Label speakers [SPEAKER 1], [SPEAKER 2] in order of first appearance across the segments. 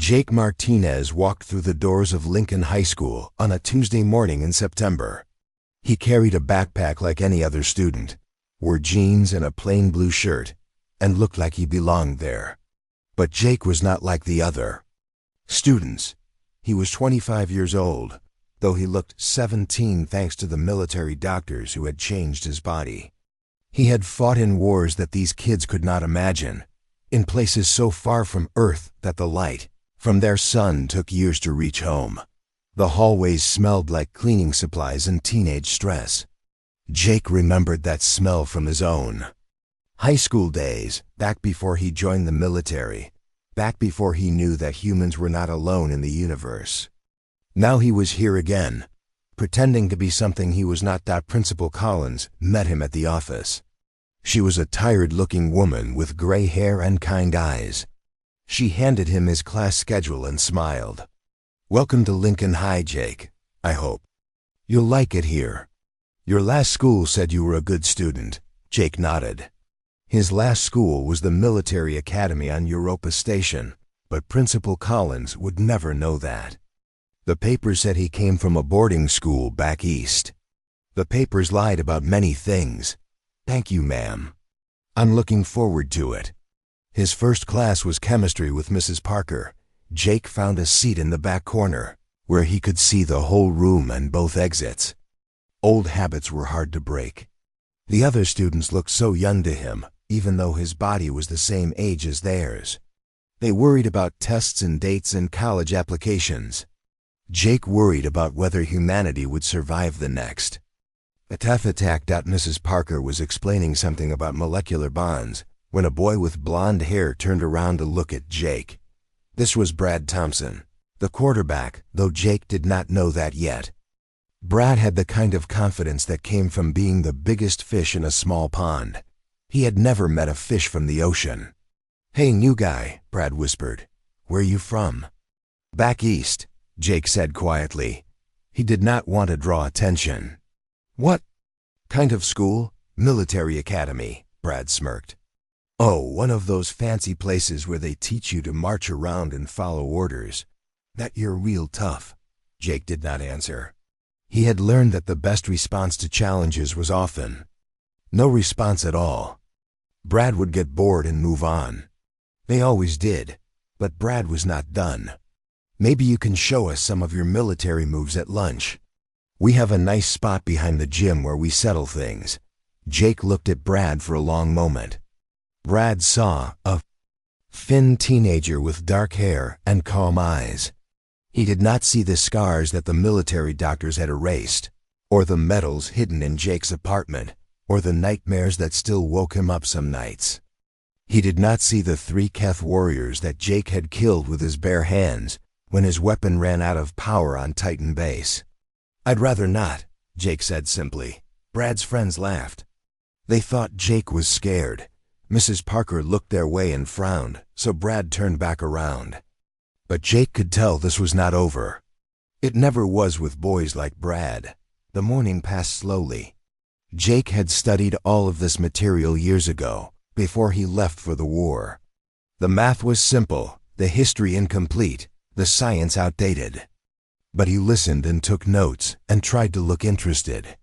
[SPEAKER 1] Jake Martinez walked through the doors of Lincoln High School on a Tuesday morning in September. He carried a backpack like any other student, wore jeans and a plain blue shirt, and looked like he belonged there. But Jake was not like the other students. He was 25 years old, though he looked 17 thanks to the military doctors who had changed his body. He had fought in wars that these kids could not imagine, in places so far from Earth that the light from their sun took years to reach home. The hallways smelled like cleaning supplies and teenage stress. Jake remembered that smell from his own high school days, back before he joined the military, back before he knew that humans were not alone in the universe. Now he was here again, pretending to be something he was not. Principal Collins met him at the office. She was a tired-looking woman with gray hair and kind eyes. She handed him his class schedule and smiled. "Welcome to Lincoln High, Jake. I hope you'll like it here. Your last school said you were a good student." Jake nodded. His last school was the military academy on Europa Station, but Principal Collins would never know that. The papers said he came from a boarding school back east. The papers lied about many things. "Thank you, ma'am. I'm looking forward to it." His first class was chemistry with Mrs. Parker. Jake found a seat in the back corner, where he could see the whole room and both exits. Old habits were hard to break. The other students looked so young to him, even though his body was the same age as theirs. They worried about tests and dates and college applications. Jake worried about whether humanity would survive the next attack. Mrs. Parker was explaining something about molecular bonds when a boy with blonde hair turned around to look at Jake. This was Brad Thompson, the quarterback, though Jake did not know that yet. Brad had the kind of confidence that came from being the biggest fish in a small pond. He had never met a fish from the ocean. "Hey, new guy," Brad whispered. "Where you from?" "Back east," Jake said quietly. He did not want to draw attention. "What kind of school?" "Military academy," Brad smirked. "Oh, one of those fancy places where they teach you to march around and follow orders. That you're real tough." Jake did not answer. He had learned that the best response to challenges was often no response at all. Brad would get bored and move on. They always did, but Brad was not done. "Maybe you can show us some of your military moves at lunch. We have a nice spot behind the gym where we settle things." Jake looked at Brad for a long moment. Brad saw a thin teenager with dark hair and calm eyes. He did not see the scars that the military doctors had erased, or the medals hidden in Jake's apartment, or the nightmares that still woke him up some nights. He did not see the 3 Keth warriors that Jake had killed with his bare hands when his weapon ran out of power on Titan Base. "I'd rather not," Jake said simply. Brad's friends laughed. They thought Jake was scared. Mrs. Parker looked their way and frowned, so Brad turned back around. But Jake could tell this was not over. It never was with boys like Brad. The morning passed slowly. Jake had studied all of this material years ago, before he left for the war. The math was simple, the history incomplete, the science outdated. But he listened and took notes and tried to look interested.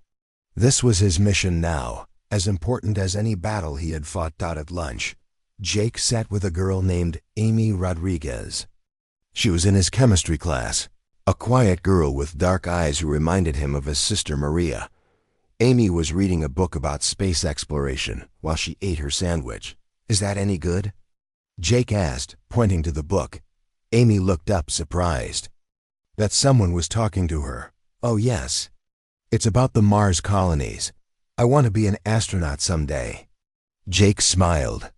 [SPEAKER 1] This was his mission now, as important as any battle he had fought. At lunch, Jake sat with a girl named Amy Rodriguez. She was in his chemistry class, a quiet girl with dark eyes who reminded him of his sister Maria. Amy was reading a book about space exploration while she ate her sandwich. "Is that any good?" Jake asked, pointing to the book. Amy looked up, surprised. That someone was talking to her. "Oh yes. It's about the Mars colonies. I want to be an astronaut someday." Jake smiled.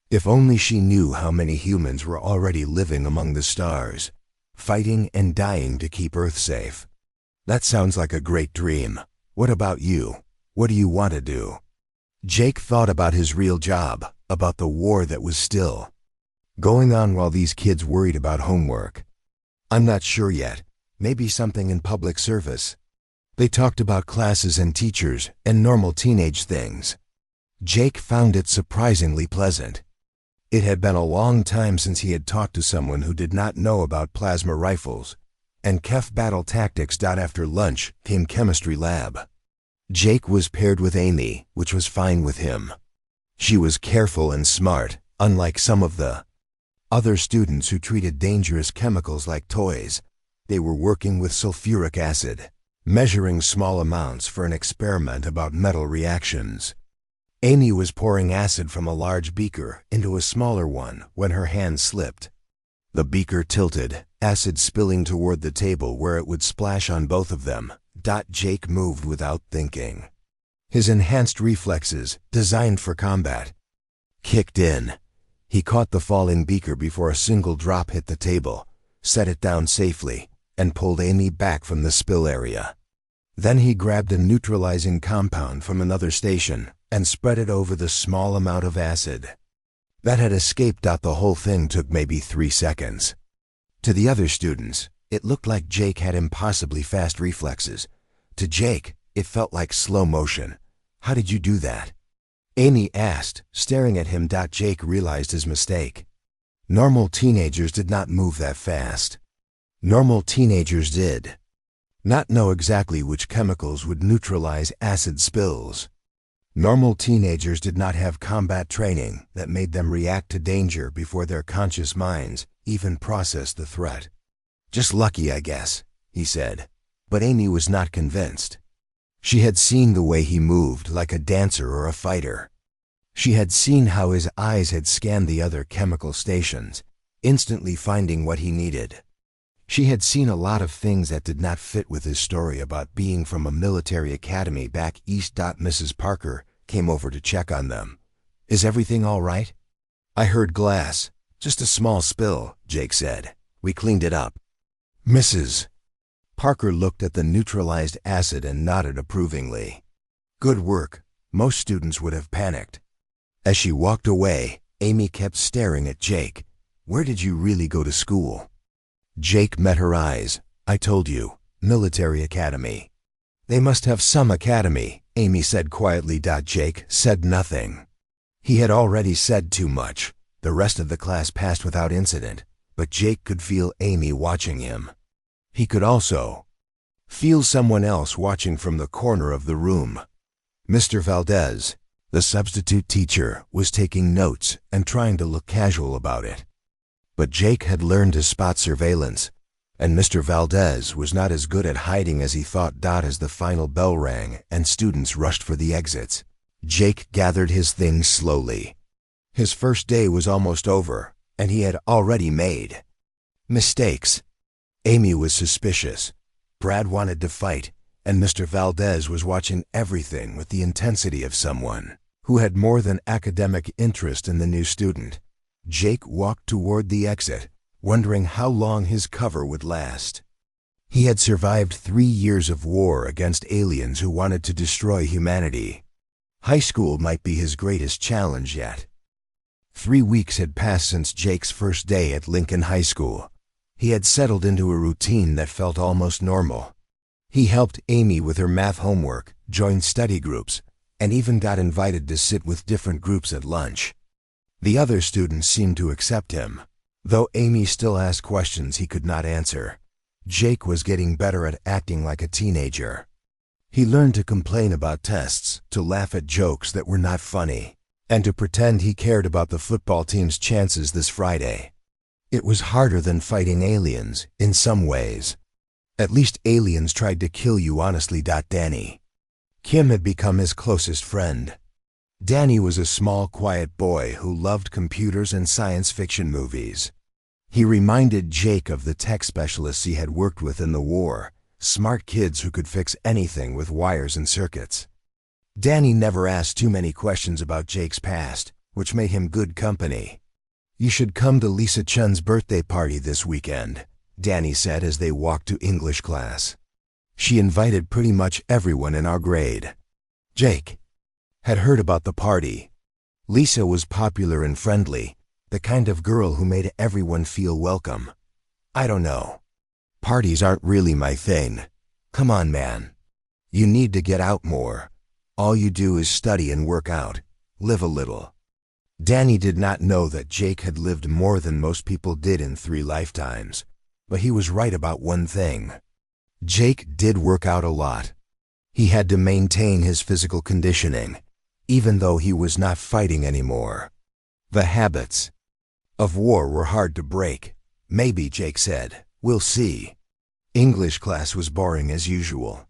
[SPEAKER 1] If only she knew how many humans were already living among the stars, fighting and dying to keep Earth safe. "That sounds like a great dream. What about you? What do you want to do?" Jake thought about his real job, about the war that was still going on while these kids worried about homework. "I'm not sure yet. Maybe something in public service." They talked about classes and teachers and normal teenage things. Jake found it surprisingly pleasant. It had been a long time since he had talked to someone who did not know about plasma rifles, and Kef battle tactics. After lunch came chemistry lab. Jake was paired with Amy, which was fine with him. She was careful and smart, unlike some of the other students who treated dangerous chemicals like toys. They were working with sulfuric acid, measuring small amounts for an experiment about metal reactions. Amy was pouring acid from a large beaker into a smaller one when her hand slipped. The beaker tilted, acid spilling toward the table where it would splash on both of them. Jake moved without thinking. His enhanced reflexes, designed for combat, kicked in. He caught the falling beaker before a single drop hit the table, set it down safely, and pulled Amy back from the spill area. Then he grabbed a neutralizing compound from another station and spread it over the small amount of acid that had escaped. The whole thing took maybe 3 seconds. To the other students, it looked like Jake had impossibly fast reflexes. To Jake, it felt like slow motion. How did you do that? Amy asked, staring at him. Jake realized his mistake. Normal teenagers did not move that fast. Normal teenagers did not know exactly which chemicals would neutralize acid spills. Normal teenagers did not have combat training that made them react to danger before their conscious minds even processed the threat. Just lucky, I guess, he said. But Amy was not convinced. She had seen the way he moved, like a dancer or a fighter. She had seen how his eyes had scanned the other chemical stations, instantly finding what he needed. She had seen a lot of things that did not fit with his story about being from a military academy back east. Mrs. Parker came over to check on them. Is everything all right? I heard glass. Just a small spill, Jake said. We cleaned it up. Mrs. Parker looked at the neutralized acid and nodded approvingly. Good work. Most students would have panicked. As she walked away, Amy kept staring at Jake. Where did you really go to school? Jake met her eyes. I told you, military academy. They must have some academy, Amy said quietly. Jake said nothing. He had already said too much. The rest of the class passed without incident, but Jake could feel Amy watching him. He could also feel someone else watching from the corner of the room. Mr. Valdez, the substitute teacher, was taking notes and trying to look casual about it. But Jake had learned to spot surveillance, and Mr. Valdez was not as good at hiding as he thought. As the final bell rang and students rushed for the exits, Jake gathered his things slowly. His first day was almost over, and he had already made mistakes. Amy was suspicious. Brad wanted to fight, and Mr. Valdez was watching everything with the intensity of someone who had more than academic interest in the new student. Jake walked toward the exit, wondering how long his cover would last. He had survived 3 years of war against aliens who wanted to destroy humanity. High school might be his greatest challenge yet. 3 weeks had passed since Jake's first day at Lincoln High School. He had settled into a routine that felt almost normal. He helped Amy with her math homework, joined study groups, and even got invited to sit with different groups at lunch. The other students seemed to accept him, though Amy still asked questions he could not answer. Jake was getting better at acting like a teenager. He learned to complain about tests, to laugh at jokes that were not funny, and to pretend he cared about the football team's chances this Friday. It was harder than fighting aliens, in some ways. At least aliens tried to kill you honestly. Danny. Kim had become his closest friend. Danny was a small, quiet boy who loved computers and science fiction movies. He reminded Jake of the tech specialists he had worked with in the war, smart kids who could fix anything with wires and circuits. Danny never asked too many questions about Jake's past, which made him good company. You should come to Lisa Chun's birthday party this weekend, Danny said as they walked to English class. She invited pretty much everyone in our grade. Jake had heard about the party. Lisa was popular and friendly, the kind of girl who made everyone feel welcome. I don't know. Parties aren't really my thing. Come on, man. You need to get out more. All you do is study and work out. Live a little. Danny did not know that Jake had lived more than most people did in 3 lifetimes, but he was right about one thing. Jake did work out a lot. He had to maintain his physical conditioning, even though he was not fighting anymore. The habits of war were hard to break. Maybe, Jake said. We'll see. English class was boring as usual.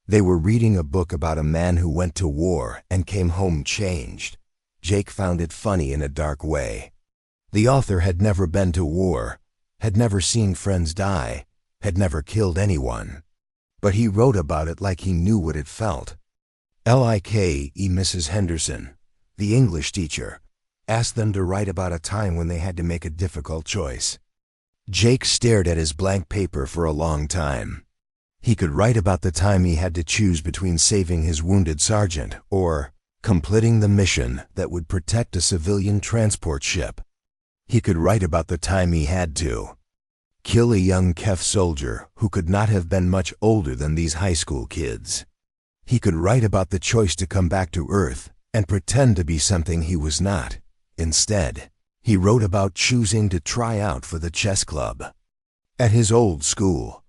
[SPEAKER 1] They were reading a book about a man who went to war and came home changed. Jake found it funny in a dark way. The author had never been to war, had never seen friends die, had never killed anyone. But he wrote about it like he knew what it felt. Mrs. Henderson, the English teacher, asked them to write about a time when they had to make a difficult choice. Jake stared at his blank paper for a long time. He could write about the time he had to choose between saving his wounded sergeant or completing the mission that would protect a civilian transport ship. He could write about the time he had to kill a young Kef soldier who could not have been much older than these high school kids. He could write about the choice to come back to Earth and pretend to be something he was not. Instead, he wrote about choosing to try out for the chess club at his old school.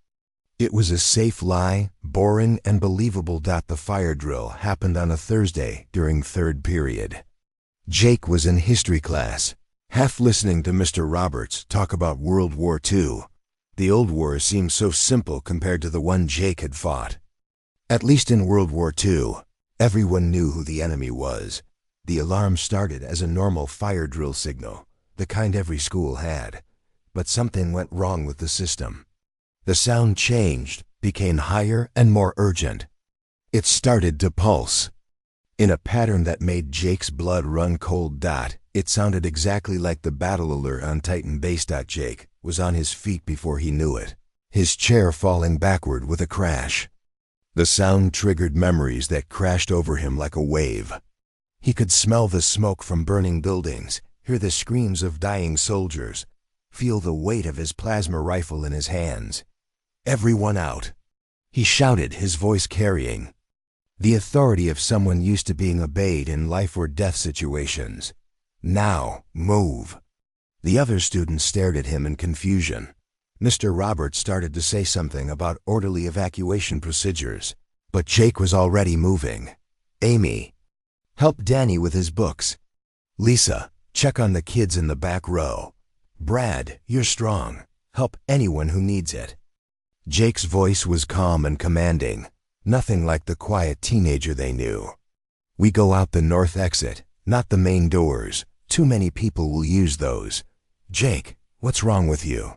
[SPEAKER 1] It was a safe lie, boring and believable. The fire drill happened on a Thursday during 3rd period. Jake was in history class, half listening to Mr. Roberts talk about World War II. The old wars seemed so simple compared to the one Jake had fought. At least in World War II, everyone knew who the enemy was. The alarm started as a normal fire drill signal, the kind every school had. But something went wrong with the system. The sound changed, became higher and more urgent. It started to pulse. In a pattern that made Jake's blood run cold. It sounded exactly like the battle alert on Titan Base. Jake was on his feet before he knew it, his chair falling backward with a crash. The sound triggered memories that crashed over him like a wave. He could smell the smoke from burning buildings, hear the screams of dying soldiers, feel the weight of his plasma rifle in his hands. Everyone out, he shouted, his voice carrying the authority of someone used to being obeyed in life or death situations. Now, move. The other students stared at him in confusion. Mr. Roberts started to say something about orderly evacuation procedures, but Jake was already moving. Amy, help Danny with his books. Lisa, check on the kids in the back row. Brad, you're strong. Help anyone who needs it. Jake's voice was calm and commanding, nothing like the quiet teenager they knew. We go out the north exit, not the main doors. Too many people will use those. Jake, what's wrong with you?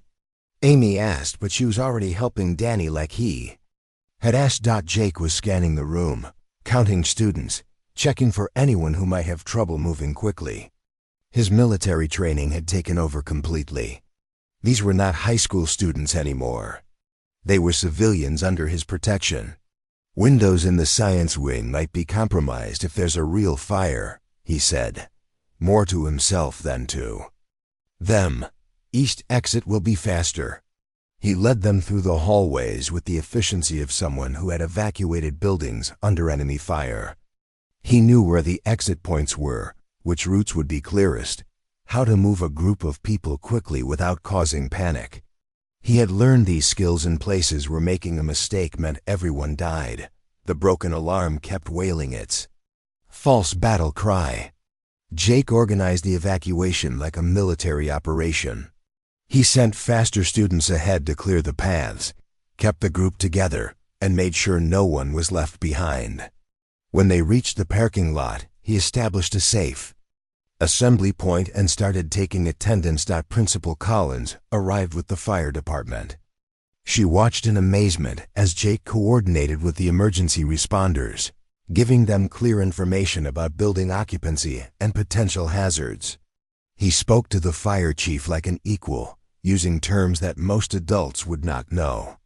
[SPEAKER 1] Amy asked, but she was already helping Danny like he had asked. Jake was scanning the room, counting students, checking for anyone who might have trouble moving quickly. His military training had taken over completely. These were not high school students anymore. They were civilians under his protection. Windows in the science wing might be compromised if there's a real fire, he said, more to himself than to them. East exit will be faster. He led them through the hallways with the efficiency of someone who had evacuated buildings under enemy fire. He knew where the exit points were, which routes would be clearest, how to move a group of people quickly without causing panic. He had learned these skills in places where making a mistake meant everyone died. The broken alarm kept wailing its false battle cry. Jake organized the evacuation like a military operation. He sent faster students ahead to clear the paths, kept the group together, and made sure no one was left behind. When they reached the parking lot, he established a safe assembly point and started taking attendance. Principal Collins arrived with the fire department. She watched in amazement as Jake coordinated with the emergency responders, giving them clear information about building occupancy and potential hazards. He spoke to the fire chief like an equal, using terms that most adults would not know.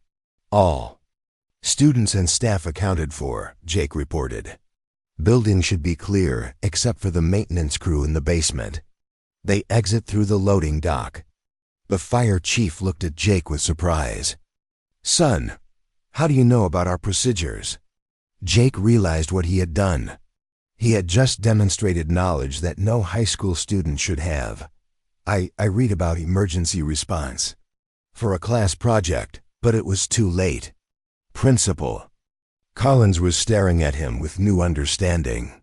[SPEAKER 1] All students and staff accounted for, Jake reported. Building should be clear except for the maintenance crew in the basement. They exit through the loading dock. The fire chief looked at Jake with surprise. Son, how do you know about our procedures? Jake realized what he had done. He had just demonstrated knowledge that no high school student should have. I read about emergency response for a class project, but it was too late. Principal. Collins was staring at him with new understanding.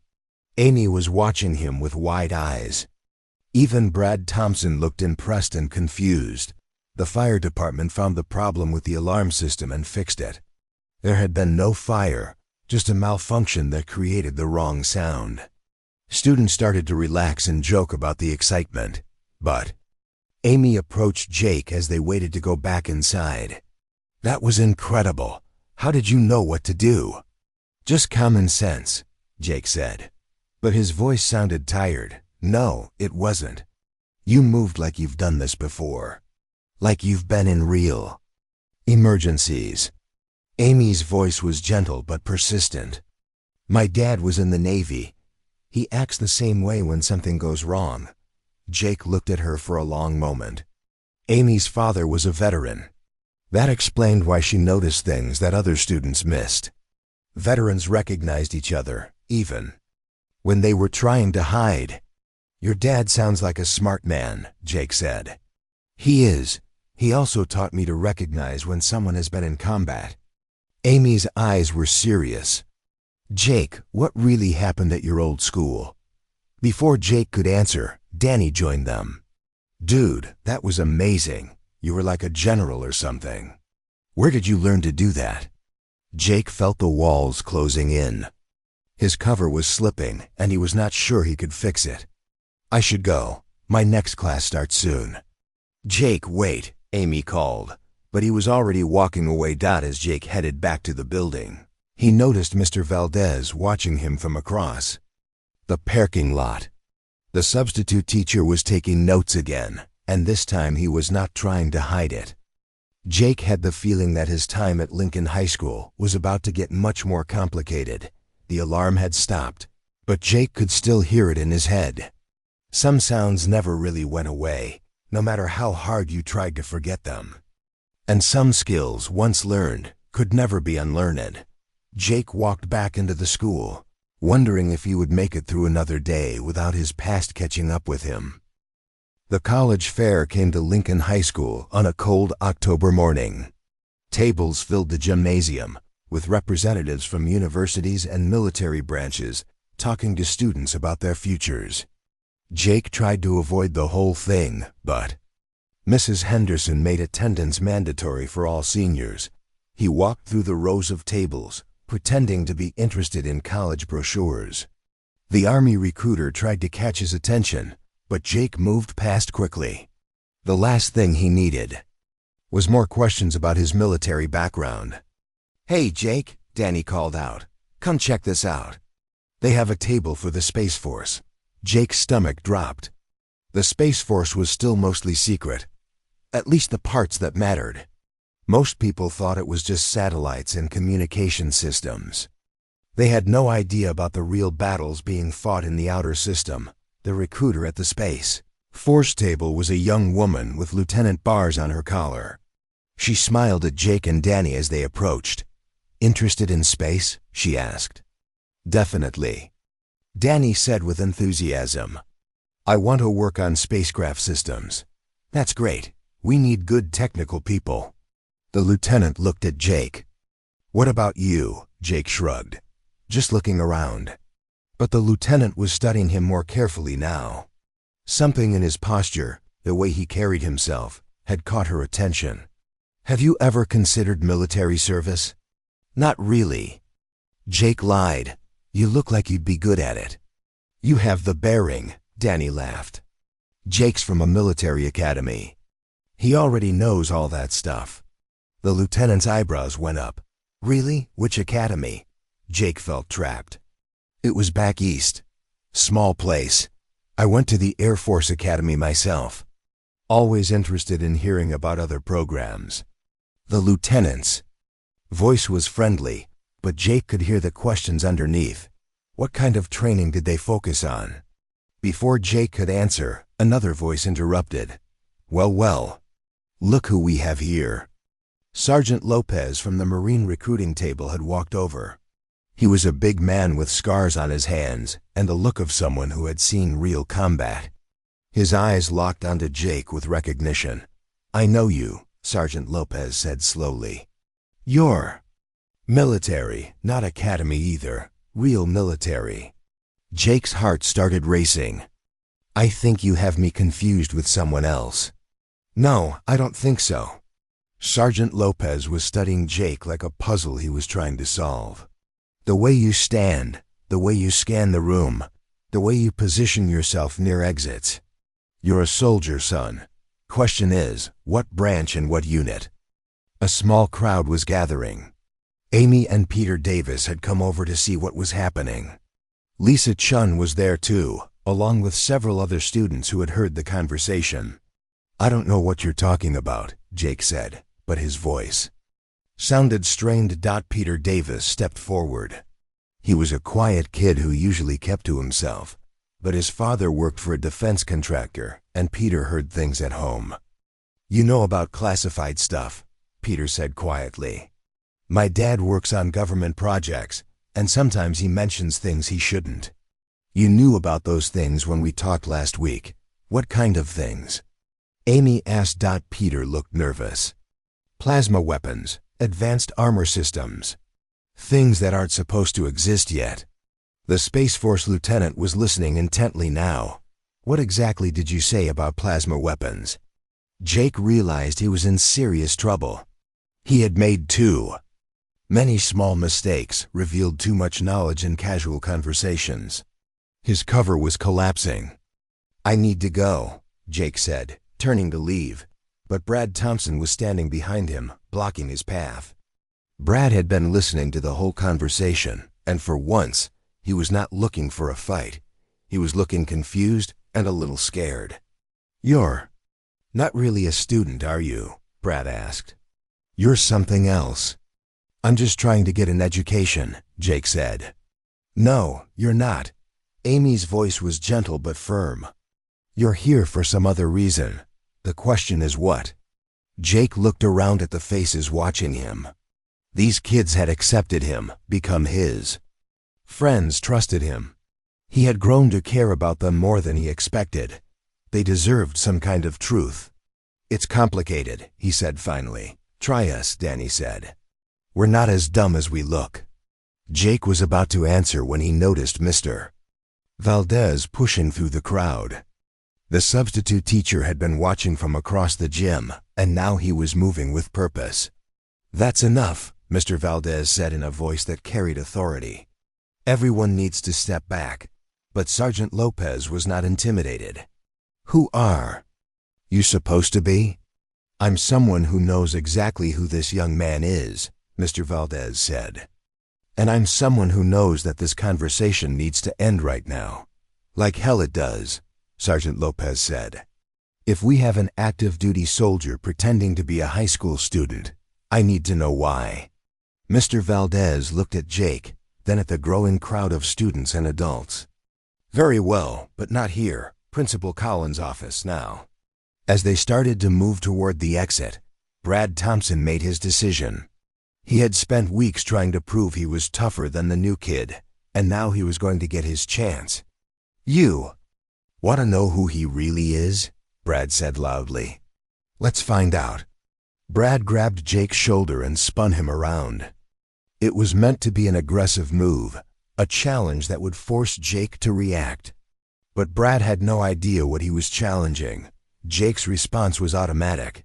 [SPEAKER 1] Amy was watching him with wide eyes. Even Brad Thompson looked impressed and confused. The fire department found the problem with the alarm system and fixed it. There had been no fire, just a malfunction that created the wrong sound. Students started to relax and joke about the excitement, but Amy approached Jake as they waited to go back inside. That was incredible. How did you know what to do? Just common sense, Jake said. But his voice sounded tired. No, it wasn't. You moved like you've done this before. Like you've been in real emergencies. Amy's voice was gentle but persistent. My dad was in the Navy. He acts the same way when something goes wrong. Jake looked at her for a long moment. Amy's father was a veteran. That explained why she noticed things that other students missed. Veterans recognized each other, even when they were trying to hide. Your dad sounds like a smart man, Jake said. He is. He also taught me to recognize when someone has been in combat. Amy's eyes were serious. Jake, what really happened at your old school? Before Jake could answer, Danny joined them. Dude, that was amazing. You were like a general or something. Where did you learn to do that? Jake felt the walls closing in. His cover was slipping, and he was not sure he could fix it. I should go. My next class starts soon. Jake, wait, Amy called, but he was already walking away. As Jake headed back to the building, he noticed Mr. Valdez watching him from across the parking lot. The substitute teacher was taking notes again, and this time he was not trying to hide it. Jake had the feeling that his time at Lincoln High School was about to get much more complicated. The alarm had stopped, but Jake could still hear it in his head. Some sounds never really went away, no matter how hard you tried to forget them. And some skills, once learned, could never be unlearned. Jake walked back into the school, wondering if he would make it through another day without his past catching up with him. The college fair came to Lincoln High School on a cold October morning. Tables filled the gymnasium, with representatives from universities and military branches talking to students about their futures. Jake tried to avoid the whole thing, but Mrs. Henderson made attendance mandatory for all seniors. He walked through the rows of tables, pretending to be interested in college brochures. The Army recruiter tried to catch his attention, but Jake moved past quickly. The last thing he needed was more questions about his military background. Hey, Jake, Danny called out. Come check this out. They have a table for the Space Force. Jake's stomach dropped. The Space Force was still mostly secret, at least the parts that mattered. Most people thought it was just satellites and communication systems. They had no idea about the real battles being fought in the outer system. The recruiter at the Space Force table was a young woman with lieutenant bars on her collar. She smiled at Jake and Danny as they approached. Interested in space? She asked. Definitely, Danny said with enthusiasm. I want to work on spacecraft systems. That's great. We need good technical people. The lieutenant looked at Jake. What about you? Jake shrugged, just looking around. But the lieutenant was studying him more carefully now. Something in his posture, the way he carried himself, had caught her attention. Have you ever considered military service? Not really. Jake lied. You look like you'd be good at it. You have the bearing, Danny laughed. Jake's from a military academy. He already knows all that stuff. The lieutenant's eyebrows went up. Really? Which academy? Jake felt trapped. It was back east. Small place. I went to the Air Force Academy myself. Always interested in hearing about other programs. The lieutenant's voice was friendly, but Jake could hear the questions underneath. What kind of training did they focus on? Before Jake could answer, another voice interrupted. Well, look who we have here. Sergeant Lopez from the Marine recruiting table had walked over. He was a big man with scars on his hands and the look of someone who had seen real combat. His eyes locked onto Jake with recognition. "I know you," Sergeant Lopez said slowly. "You're military, not academy either. Real military." Jake's heart started racing. "I think you have me confused with someone else." "No, I don't think so." Sergeant Lopez was studying Jake like a puzzle he was trying to solve. "The way you stand, the way you scan the room, the way you position yourself near exits. You're a soldier, son. Question is, what branch and what unit?" A small crowd was gathering. Amy and Peter Davis had come over to see what was happening. Lisa Chun was there too, along with several other students who had heard the conversation. "I don't know what you're talking about," Jake said, but his voice sounded strained. Peter Davis stepped forward. He was a quiet kid who usually kept to himself, but his father worked for a defense contractor, and Peter heard things at home. "You know about classified stuff," Peter said quietly. "My dad works on government projects, and sometimes he mentions things he shouldn't. You knew about those things when we talked last week. What kind of things?" Amy asked. Peter looked nervous. "Plasma weapons, advanced armor systems. Things that aren't supposed to exist yet." The Space Force lieutenant was listening intently now. "What exactly did you say about plasma weapons?" Jake realized he was in serious trouble. He had made too many small mistakes, revealed too much knowledge in casual conversations. His cover was collapsing. "I need to go," Jake said, turning to leave, but Brad Thompson was standing behind him, blocking his path. Brad had been listening to the whole conversation, and for once, he was not looking for a fight. He was looking confused and a little scared. "You're not really a student, are you?" Brad asked. "You're something else." "I'm just trying to get an education," Jake said. "No, you're not." Amy's voice was gentle but firm. "You're here for some other reason. The question is what?" Jake looked around at the faces watching him. These kids had accepted him, become his friends, trusted him. He had grown to care about them more than he expected. They deserved some kind of truth. "It's complicated," he said finally. "Try us," Danny said. "We're not as dumb as we look." Jake was about to answer when he noticed Mr. Valdez pushing through the crowd. The substitute teacher had been watching from across the gym, and now he was moving with purpose. "That's enough," Mr. Valdez said in a voice that carried authority. "Everyone needs to step back." But Sergeant Lopez was not intimidated. "Who are you supposed to be?" "I'm someone who knows exactly who this young man is," Mr. Valdez said. "And I'm someone who knows that this conversation needs to end right now." "Like hell it does," Sergeant Lopez said. "If we have an active duty soldier pretending to be a high school student, I need to know why." Mr. Valdez looked at Jake, then at the growing crowd of students and adults. "Very well, but not here. Principal Collins' office now." As they started to move toward the exit, Brad Thompson made his decision. He had spent weeks trying to prove he was tougher than the new kid, and now he was going to get his chance. "You want to know who he really is?" Brad said loudly. "Let's find out." Brad grabbed Jake's shoulder and spun him around. It was meant to be an aggressive move, a challenge that would force Jake to react. But Brad had no idea what he was challenging. Jake's response was automatic.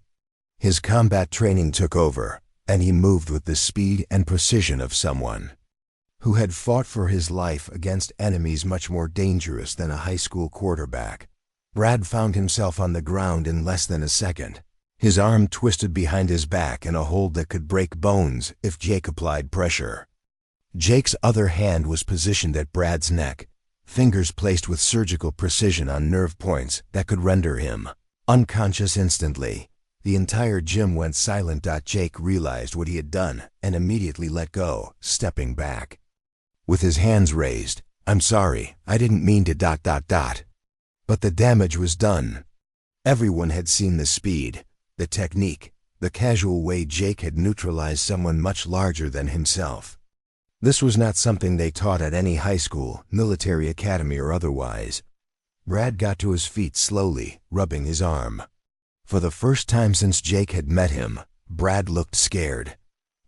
[SPEAKER 1] His combat training took over, and he moved with the speed and precision of someone who had fought for his life against enemies much more dangerous than a high school quarterback. Brad found himself on the ground in less than a second, his arm twisted behind his back in a hold that could break bones if Jake applied pressure. Jake's other hand was positioned at Brad's neck, fingers placed with surgical precision on nerve points that could render him unconscious instantly. The entire gym went silent. Jake realized what he had done and immediately let go, stepping back. With his hands raised, "I'm sorry, I didn't mean to ... But the damage was done. Everyone had seen the speed, the technique, the casual way Jake had neutralized someone much larger than himself. This was not something they taught at any high school, military academy, or otherwise. Brad got to his feet slowly, rubbing his arm. For the first time since Jake had met him, Brad looked scared.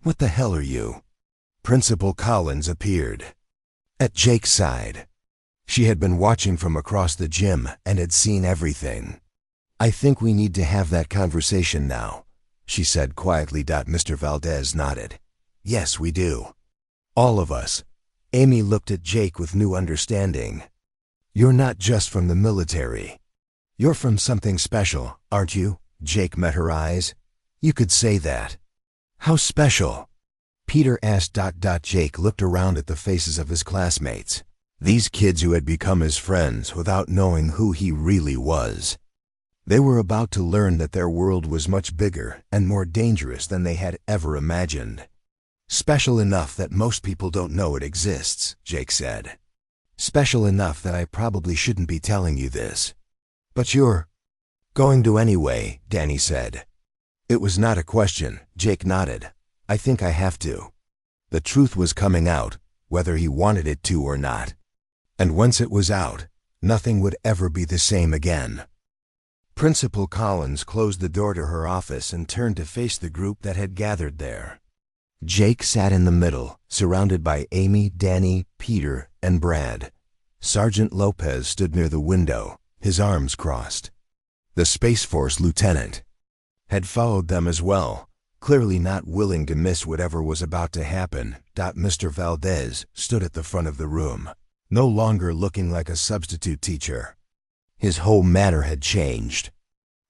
[SPEAKER 1] "What the hell are you?" Principal Collins appeared at Jake's side. She had been watching from across the gym and had seen everything. "I think we need to have that conversation now," she said quietly. Mr. Valdez nodded. "Yes, we do. All of us." Amy looked at Jake with new understanding. "You're not just from the military. You're from something special, aren't you?" Jake met her eyes. "You could say that." "How special?" Peter asked. Jake looked around at the faces of his classmates. These kids who had become his friends without knowing who he really was. They were about to learn that their world was much bigger and more dangerous than they had ever imagined. "Special enough that most people don't know it exists," Jake said. "Special enough that I probably shouldn't be telling you this. But you're going to anyway," Danny said. It was not a question. Jake nodded. "I think I have to." The truth was coming out, whether he wanted it to or not. And once it was out, nothing would ever be the same again. Principal Collins closed the door to her office and turned to face the group that had gathered there. Jake sat in the middle, surrounded by Amy, Danny, Peter, and Brad. Sergeant Lopez stood near the window, his arms crossed. The Space Force lieutenant had followed them as well, clearly not willing to miss whatever was about to happen. Mr. Valdez stood at the front of the room, no longer looking like a substitute teacher. His whole manner had changed.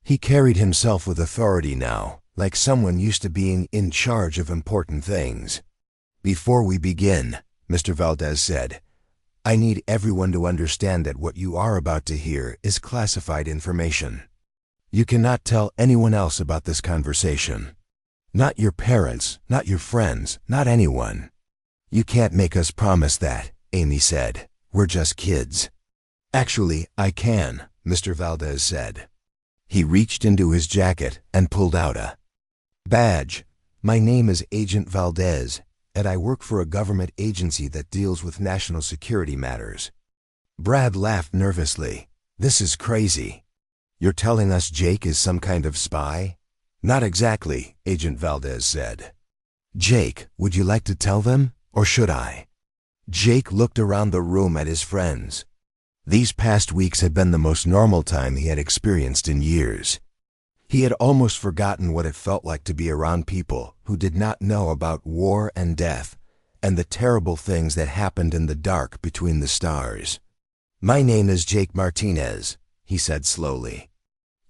[SPEAKER 1] He carried himself with authority now, like someone used to being in charge of important things. "Before we begin," Mr. Valdez said, "I need everyone to understand that what you are about to hear is classified information. You cannot tell anyone else about this conversation. Not your parents, not your friends, not anyone." "You can't make us promise that," Amy said. "We're just kids." "Actually, I can," Mr. Valdez said. He reached into his jacket and pulled out a badge. "My name is Agent Valdez, and I work for a government agency that deals with national security matters." Brad laughed nervously. "This is crazy. You're telling us Jake is some kind of spy?" "Not exactly," Agent Valdez said. "Jake, would you like to tell them, or should I?" Jake looked around the room at his friends. These past weeks had been the most normal time he had experienced in years. He had almost forgotten what it felt like to be around people who did not know about war and death, and the terrible things that happened in the dark between the stars. "My name is Jake Martinez," he said slowly.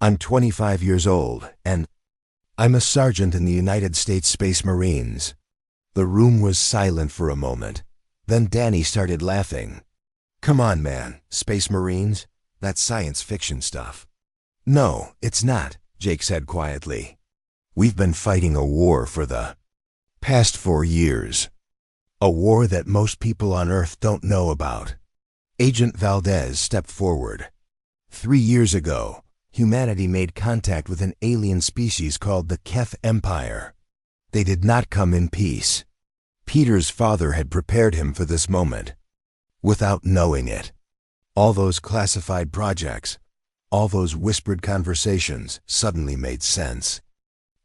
[SPEAKER 1] "I'm 25 years old, and I'm a sergeant in the United States Space Marines." The room was silent for a moment. Then Danny started laughing. "Come on, man, Space Marines? That's science fiction stuff." "No, it's not," Jake said quietly. "We've been fighting a war for the past 4 years. A war that most people on Earth don't know about." Agent Valdez stepped forward. 3 years ago, humanity made contact with an alien species called the Keth Empire. They did not come in peace. Peter's father had prepared him for this moment, without knowing it. All those classified projects, all those whispered conversations suddenly made sense.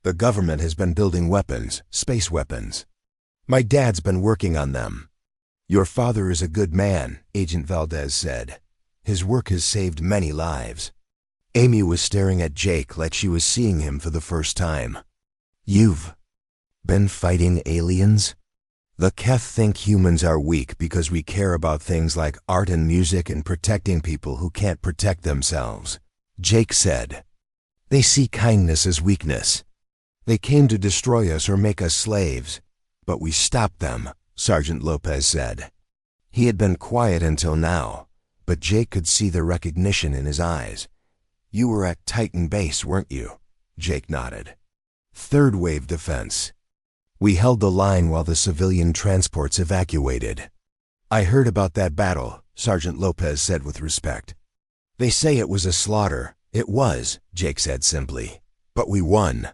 [SPEAKER 1] The government has been building weapons, space weapons. My dad's been working on them. "Your father is a good man," Agent Valdez said. "His work has saved many lives." Amy was staring at Jake like she was seeing him for the first time. "You've been fighting aliens?" "The Keth think humans are weak because we care about things like art and music and protecting people who can't protect themselves," Jake said. "They see kindness as weakness. They came to destroy us or make us slaves, but we stopped them," Sergeant Lopez said. He had been quiet until now, but Jake could see the recognition in his eyes. "You were at Titan Base, weren't you?" Jake nodded. "Third wave defense. We held the line while the civilian transports evacuated." "I heard about that battle," Sergeant Lopez said with respect. "They say it was a slaughter." "It was," Jake said simply. "But we won."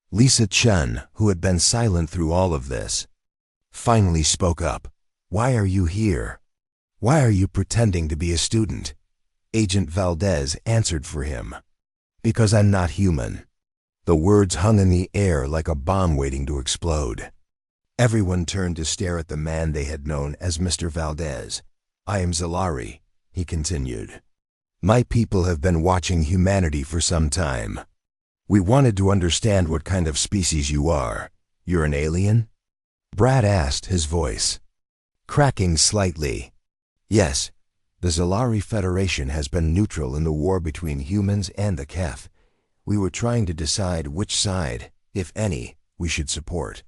[SPEAKER 1] Lisa Chen, who had been silent through all of this, finally spoke up. Why are you here? Why are you pretending to be a student? Agent Valdez answered for him. Because I'm not human. The words hung in the air like a bomb waiting to explode. Everyone turned to stare at the man they had known as Mr. Valdez. I am Zalari, he continued. My people have been watching humanity for some time. We wanted to understand what kind of species you are. You're an alien? Brad asked, his voice cracking slightly. Yes, the Zalari Federation has been neutral in the war between humans and the Keth. We were trying to decide which side, if any, we should support.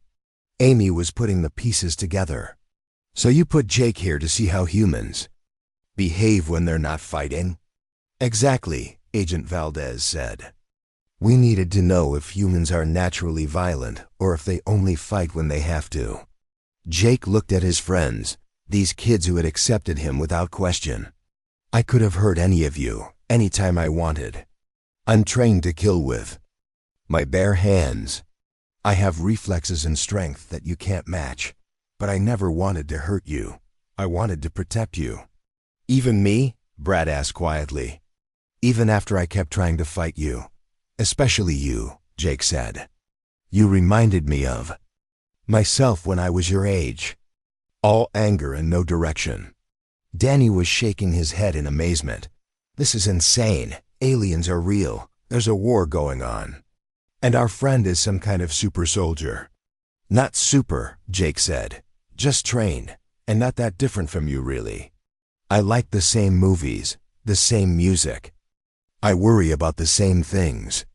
[SPEAKER 1] Amy was putting the pieces together. So you put Jake here to see how humans behave when they're not fighting? Exactly, Agent Valdez said. We needed to know if humans are naturally violent or if they only fight when they have to. Jake looked at his friends, these kids who had accepted him without question. I could have hurt any of you, anytime I wanted. I'm trained to kill with my bare hands. I have reflexes and strength that you can't match, but I never wanted to hurt you. I wanted to protect you. Even me? Brad asked quietly. Even after I kept trying to fight you. Especially you, Jake said. You reminded me of myself when I was your age. All anger and no direction. Danny was shaking his head in amazement. This is insane. Aliens are real. There's a war going on. And our friend is some kind of super soldier. Not super, Jake said. Just trained, and not that different from you really. I like the same movies, the same music. I worry about the same things.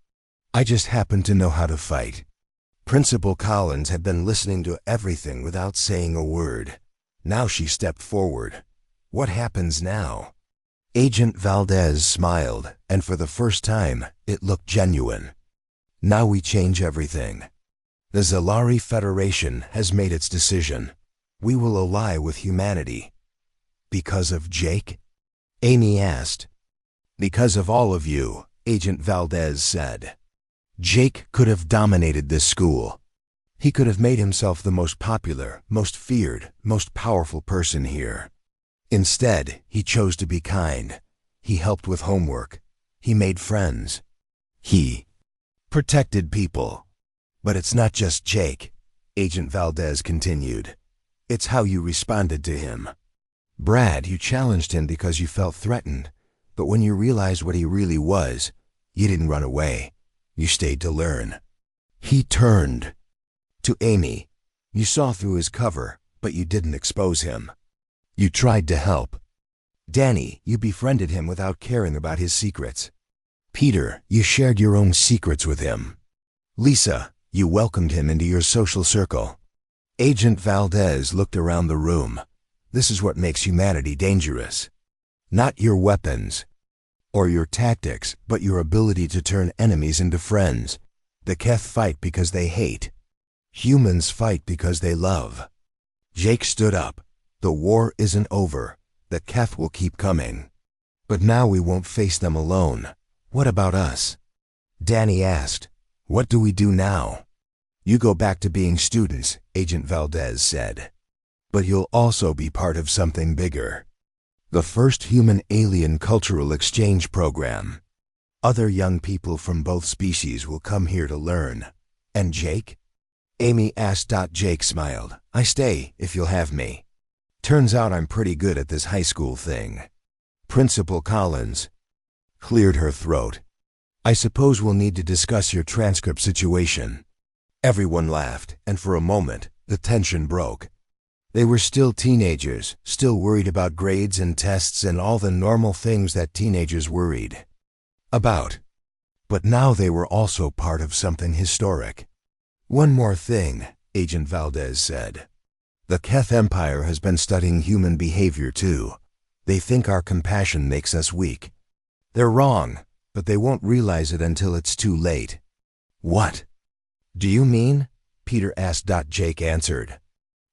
[SPEAKER 1] I just happen to know how to fight. Principal Collins had been listening to everything without saying a word. Now she stepped forward. What happens now? Agent Valdez smiled, and for the first time, it looked genuine. Now we change everything. The Zalari Federation has made its decision. We will ally with humanity. Because of Jake? Amy asked. Because of all of you, Agent Valdez said. Jake could have dominated this school. He could have made himself the most popular, most feared, most powerful person here. Instead, he chose to be kind. He helped with homework. He made friends. He protected people. But it's not just Jake, Agent Valdez continued. It's how you responded to him. Brad, you challenged him because you felt threatened. But when you realized what he really was, you didn't run away. You stayed to learn. He turned to Amy. You saw through his cover, but you didn't expose him. You tried to help. Danny, you befriended him without caring about his secrets. Peter, you shared your own secrets with him. Lisa, you welcomed him into your social circle. Agent Valdez looked around the room. This is what makes humanity dangerous. Not your weapons or your tactics, but your ability to turn enemies into friends. The Keth fight because they hate. Humans fight because they love. Jake stood up. The war isn't over. The Keth will keep coming. But now we won't face them alone. What about us? Danny asked. What do we do now? You go back to being students, Agent Valdez said. But you'll also be part of something bigger. The first human-alien cultural exchange program. Other young people from both species will come here to learn. And Jake? Amy asked. Jake smiled. I stay, if you'll have me. Turns out I'm pretty good at this high school thing. Principal Collins cleared her throat. I suppose we'll need to discuss your transcript situation. Everyone laughed, and for a moment, the tension broke. They were still teenagers, still worried about grades and tests and all the normal things that teenagers worried about. But now they were also part of something historic. One more thing, Agent Valdez said. The Keth Empire has been studying human behavior too. They think our compassion makes us weak. They're wrong, but they won't realize it until it's too late. What do you mean? Peter asked. Jake answered.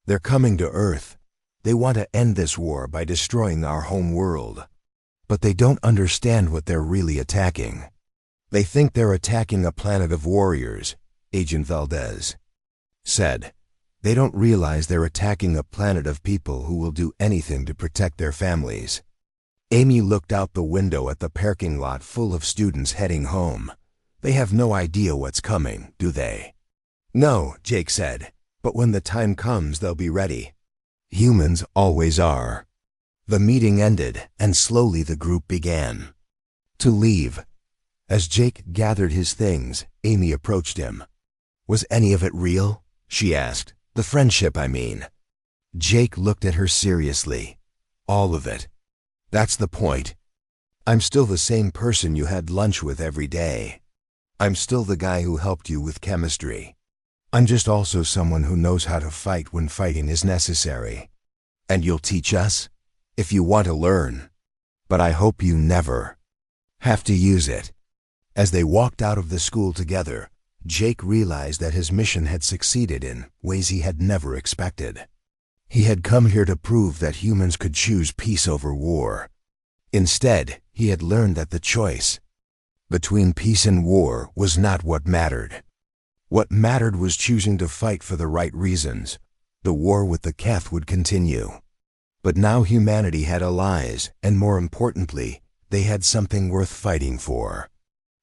[SPEAKER 1] They're coming to Earth. They want to end this war by destroying our home world. But they don't understand what they're really attacking. They think they're attacking a planet of warriors, Agent Valdez said. They don't realize they're attacking a planet of people who will do anything to protect their families. Amy looked out the window at the parking lot full of students heading home. They have no idea what's coming, do they? No, Jake said, but when the time comes, they'll be ready. Humans always are. The meeting ended, and slowly the group began to leave. As Jake gathered his things, Amy approached him. Was any of it real? She asked. The friendship, I mean. Jake looked at her seriously. All of it. That's the point. I'm still the same person you had lunch with every day. I'm still the guy who helped you with chemistry. I'm just also someone who knows how to fight when fighting is necessary. And you'll teach us? If you want to learn. But I hope you never have to use it. As they walked out of the school together, Jake realized that his mission had succeeded in ways he had never expected. He had come here to prove that humans could choose peace over war. Instead, he had learned that the choice between peace and war was not what mattered. What mattered was choosing to fight for the right reasons. The war with the Keth would continue. But now humanity had allies, and more importantly, they had something worth fighting for.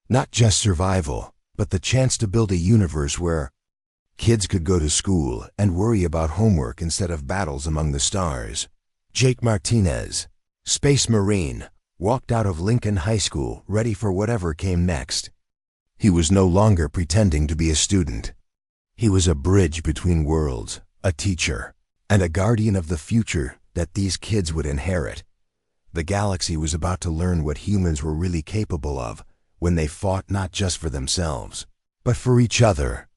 [SPEAKER 1] Not just survival, but the chance to build a universe where kids could go to school and worry about homework instead of battles among the stars. Jake Martinez, Space Marine, walked out of Lincoln High School ready for whatever came next. He was no longer pretending to be a student. He was a bridge between worlds, a teacher, and a guardian of the future that these kids would inherit. The galaxy was about to learn what humans were really capable of when they fought not just for themselves, but for each other.